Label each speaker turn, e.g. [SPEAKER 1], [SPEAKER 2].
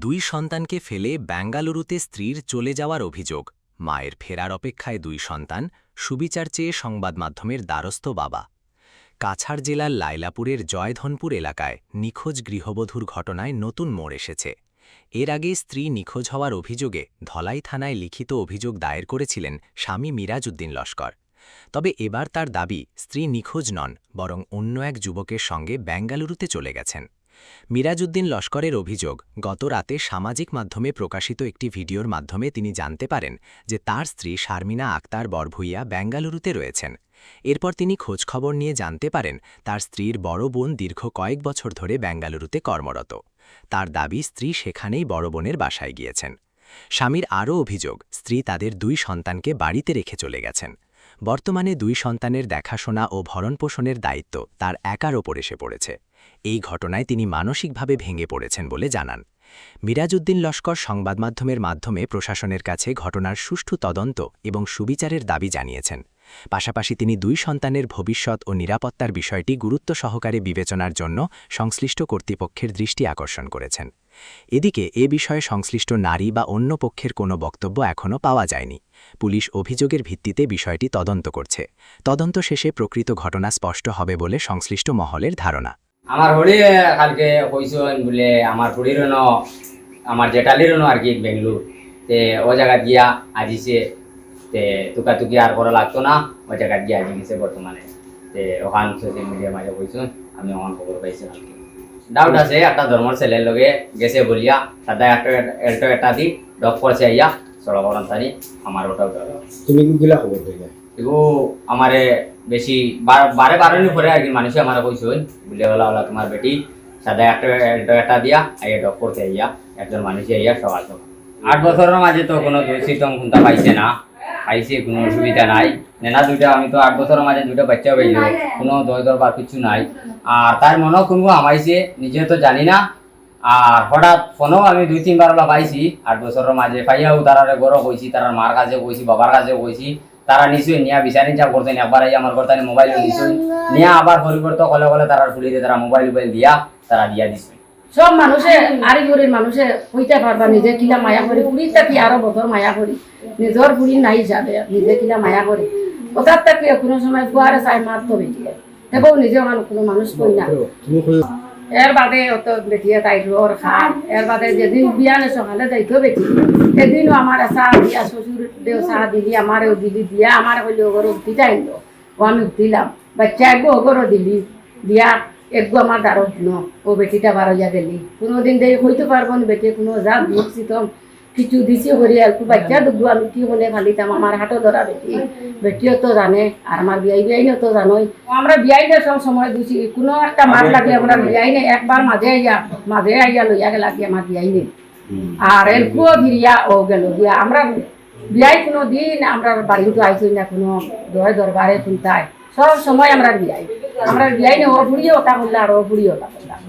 [SPEAKER 1] দুই সন্তানকে ফেলে বেঙ্গালুরুতে স্ত্রীর চলে যাওয়ার অভিযোগ। মায়ের ফেরার অপেক্ষায় দুই সন্তান, সুবিচার চেয়ে সংবাদমাধ্যমের দ্বারস্থ বাবা। কাছাড় জেলার লাইলাপুরের জয়ধনপুর এলাকায় নিখোঁজ গৃহবধূর ঘটনায় নতুন মোড় এসেছে। এর আগে স্ত্রী নিখোঁজ হওয়ার অভিযোগে ধলাই থানায় লিখিত অভিযোগ দায়ের করেছিলেন স্বামী মিরাজউদ্দিন লস্কর। তবে এবার তার দাবি স্ত্রী নিখোঁজ নন, বরং অন্য এক যুবকের সঙ্গে বেঙ্গালুরুতে চলে গেছেন। মিরাজউদ্দিন লস্করের অভিযোগ, গত রাতে সামাজিক মাধ্যমে প্রকাশিত একটি ভিডিওর মাধ্যমে তিনি জানতে পারেন যে তার স্ত্রী শারমিনা আক্তার বরভূইয়া বেঙ্গালুরুতে রয়েছেন। এরপর তিনি খোঁজখবর নিয়ে জানতে পারেন তার স্ত্রীর বড় বোন দীর্ঘ কয়েক বছর ধরে বেঙ্গালুরুতে কর্মরত। তার দাবি স্ত্রী সেখানেই বড় বোনের বাসায় গিয়েছেন। স্বামীর আরও অভিযোগ, স্ত্রী তাদের দুই সন্তানকে বাড়িতে রেখে চলে গেছেন। বর্তমানে দুই সন্তানের দেখাশোনা ও ভরণপোষণের দায়িত্ব তার একার ওপর এসে পড়েছে। এই ঘটনায় তিনি মানসিকভাবে ভেঙে পড়েছেন বলে জানান। মিরাজউদ্দিন লস্কর সংবাদমাধ্যমের মাধ্যমে প্রশাসনের কাছে ঘটনার সুষ্ঠু তদন্ত এবং সুবিচারের দাবি জানিয়েছেন। পাশাপাশি তিনি দুই সন্তানের ভবিষ্যৎ ও নিরাপত্তার বিষয়টি গুরুত্ব সহকারে বিবেচনার জন্য সংশ্লিষ্ট কর্তৃপক্ষের দৃষ্টি আকর্ষণ করেছেন। এদিকে এ বিষয়ে সংশ্লিষ্ট নারী বা অন্য পক্ষের কোনো বক্তব্য এখনও পাওয়া যায়নি। পুলিশ অভিযোগের ভিত্তিতে বিষয়টি তদন্ত করছে। তদন্ত শেষে প্রকৃত ঘটনা স্পষ্ট হবে বলে সংশ্লিষ্ট মহলের ধারণা।
[SPEAKER 2] আমার হলি কালকে কইসন বলে আমার হলির আমার জেঠালির আর কি বেঙ্গলুর তে ও জায়গা গিয়া আজিছে তে তুকাতুকি আর করা লাগতো না, ও জায়গা গিয়া আজি গেছে বর্তমানে। তে ওখান সোশ্যাল মিডিয়া মাঝে কইসন, আমি ওখান খবর পাইছি। ডাউট আছে একটা ধর্মর ছেলের লগে গেছে বলিয়া সাদা একটা একটা দি ডক করছে আইয়া সড়করণ তারি আমার ওটাও
[SPEAKER 3] তুমি কি গিলা খবর পাইলা?
[SPEAKER 2] এগো আমারে বেশি বারে বারণি পরে আর কি মানুষে আমার কইসন বলে ওলা তোমার বেটি সাদা একটা দিয়া আইয়া ডক করতে আইয়া একজন মানুষে আইয়া সকাল সকাল 8 বছরের মাঝে তো কোনো সিস্টেম কোনটা পাইছে না, পাইছে কোনো অসুবিধা নাই। নেনা দুইটা আমি তো 8 বছরের মাঝে দুইটা বাচ্চা পাইল, কোনো দর বা কিছু নাই। আর তার মনেও কোনো আমাইছে নিজে তো জানি না। আর হঠাৎ ফোনও আমি 2-3 বার পাইছি 8 বছরের মাঝে পাইয়াও তারারে গরো কইছি, তার মার কাছে কইছি, বাবার কাছে কইছি। তারা নিশ্চয়ই নিয়া বিচার যা করতেন, একবার আমার করতেন মোবাইল দিছই নিয়া আবার পরিবর্তন কলে কলে তারা ফুলিতে তারা মোবাইল দিয়া তারা দিয়া দিছে।
[SPEAKER 4] সব মানুষে আরিগরির মানুষে হইতে পারবা নিজে কিলা মায়া করি পুরীটা কি আরো বছর মায়া করি নিজের পুরী নাই যাবে নিজে কিলা মায়া করি ওটার থেকে কোনো সময় ফুয়ারে চাই মারতো বেটিয়ে এবং নিজে কোনো মানুষ কই না। এর বাদে অত বেটিয়ে তাই ওর খান এর বাদে যেদিন বিয়ানে সকালে যাইতো বেটি সেদিনও আমার চাহ দিয়া শ্বশুর দেও চাহ দিলি আমারও দিলি দিয়া আমার হইলে ওগরও উঠি যাইল ও আমি উঠিলাম বাচ্চা একগো ওগরও দিলি দিয়া একগো আমার দ্বারা উঠল ও বেটিটা বারোয়া গেলি কোনোদিন দেরি হইতে পারবো না বেটি কোনো যা দিচ্ছি তো কিছু দিছি হরি একটু বাচ্চা দুধ আমি কি হলে ফালিতাম আমার হাটও ধরা বেটিও তো জানে আর আমার বিয়াইনিও তো জানোই আমরা বিয়াইনে সব সময় দিছি কোনো একটা মাছ লাগলে আমরা বিয়াইনে একবার মাঝে আইয়া লইয়া গেলা কি আমার বিয়াইনে আর এলকুও ভিড়িয়া ও গেল দিয়া আমরা বিয়াই কোনো দিন আমরা বাড়িতে আইসি না কোনো দরবারে শুনতাই সব সময় আমরা বিয়াই নে ও বুড়িও ওটা করলে আর ও বুড়িও ওটা করলাম।